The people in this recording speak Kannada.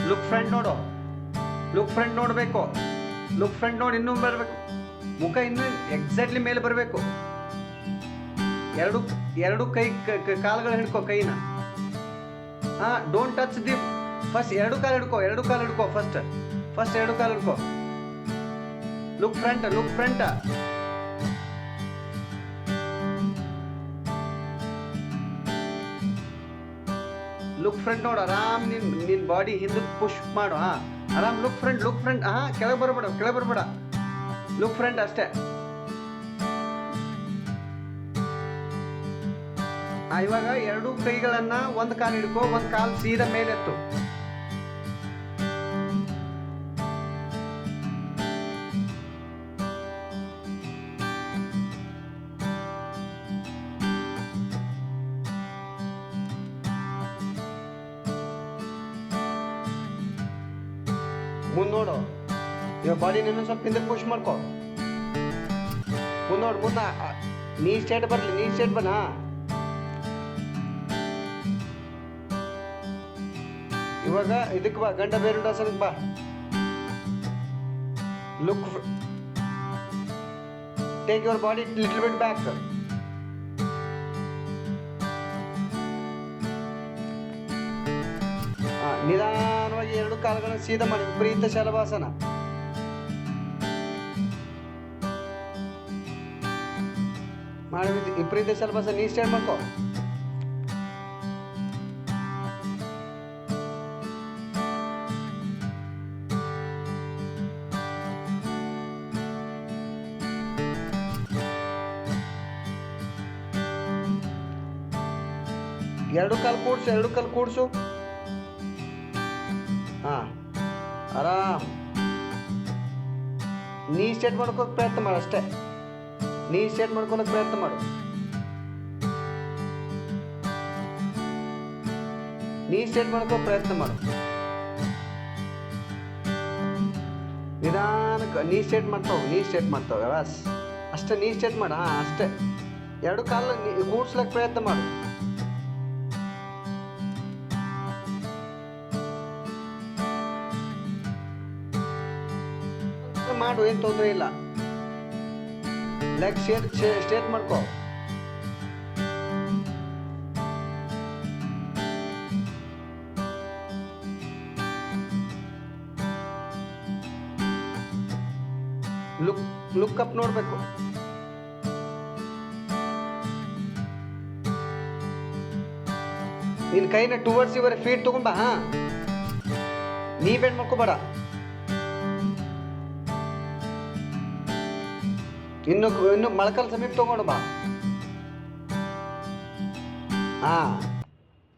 ಲುಕ್ ಫ್ರಂಟ್ ನೋಡು, ಲುಕ್ ಫ್ರಂಟ್ ನೋಡಬೇಕು, ಲುಕ್ ಫ್ರಂಟ್ ನೋಡಿ, ಇನ್ನೂ ಬರಬೇಕು, ಮುಖ ಇನ್ನೂ ಎಕ್ಸಾಕ್ಟ್ಲಿ ಮೇಲೆ ಬರಬೇಕು. ಎರಡು ಎರಡು ಕೈ ಕಾಲುಗಳು ಹಿಡ್ಕೊ ಕೈನ. ಡೋಂಟ್ ಟಚ್ ದಿ ಫಸ್ಟ್ ಎರಡು ಕಾಲು ಹಿಡ್ಕೊ ಫಸ್ಟ್ ಎರಡು ಕಾಲು ಹಿಡ್ಕೊ. ಲುಕ್ ಫ್ರಂಟ್ ಲುಕ್ ಫ್ರಂಟ್ ನೋಡು. ಆರಾಮ್ ನಿನ್ ಬಾಡಿ ಹಿಂದಕ್ಕೆ ಪುಷ್ ಮಾಡು. ಆರಾಮ್ ಲುಕ್ ಫ್ರಂಟ್. ಕೆಳಗೆ ಬರಬೇಡ. ಲುಕ್ ಫ್ರಂಟ್ ಅಷ್ಟೇ. ಇವಾಗ ಎರಡು ಕೈಗಳನ್ನ ಒಂದು ಕಾಲು ಹಿಡ್ಕೊ, ಒಂದು ಕಾಲು ಸೀದಾ ಮೇಲೆತ್ತು. ಮುಂದ್ ನೋಡು. ಇವಾಗ ಬಾಡಿ ಇನ್ನೊಂದು ಸ್ವಲ್ಪ ಹಿಂದೆ ಪುಷ್ ಮಾಡ್ಕೊ. ಮುಂದ ನೀ ಸ್ಟೇಟ್ ಬನ್ನ. ಇವಾಗ ಇದಕ್ಕೆ ಬಾ, ಗಂಡ ಬೇರುಂಡಾಸನಕ್ಕೆ ಬಾ. Look, take your body little bit back. ನಿಧಾನವಾಗಿ ಎರಡು ಕಾಲುಗಳನ್ನು ಸೀದಾ ಮಾಡಿ, ವಿಪರೀತ ಶಲಭಾಸನ. ಮಾಡಿ ವಿಪರೀತ ಶಲಭಾಸನ. ನೀ ಸ್ಟಾರ್ಟ್ ಮಾಡ್ಕೋ. ಎರಡು ಕಾಲು ಕೂಡ್ಸು. ಆರಾಮ್. ನೀ ಸ್ಟೇಟ್ ಮಾಡ್ಕೋಕ್ ಪ್ರಯತ್ನ ಮಾಡು ಅಷ್ಟೇ. ನೀ ಸ್ಟೇಟ್ ಮಾಡ್ಕೊಳಕ್ ಪ್ರಯತ್ನ ಮಾಡು. ನಿಧಾನಕ್ಕೆ ನೀ ಸ್ಟೇಟ್ ಮಾಡ್ತಾವ ಬಸ್ ಅಷ್ಟೇ. ನೀ ಸ್ಟೇಟ್ ಮಾಡ. ಅಷ್ಟೇ. ಎರಡು ಕಾಲು ಕೂಡ್ಸ್ಲಕ್ ಪ್ರಯತ್ನ ಮಾಡು. ಮಾಡು, ಏನು ತೊಂದರೆ ಇಲ್ಲ. ಲೆಗ್ ಸ್ಟ್ರೇಟ್ ಮಾಡ್ಕೋ. ಲುಕ್ ಅಪ್ ನೋಡ್ಬೇಕು. ನಿನ್ ಕೈನ ಟುವರ್ಡ್ಸ್ ಯುವರ್ ಫೀಟ್ ತಗೊಂಡ್ ಬಾ. ನೀ ಬೆಂಡ್ ಮಾಡ್ಕೋಬೇಡ. ಇನ್ನು ಮೊಳಕಾಲು ಸಮೀಪ ತಗೊಂಡು ಬಾ.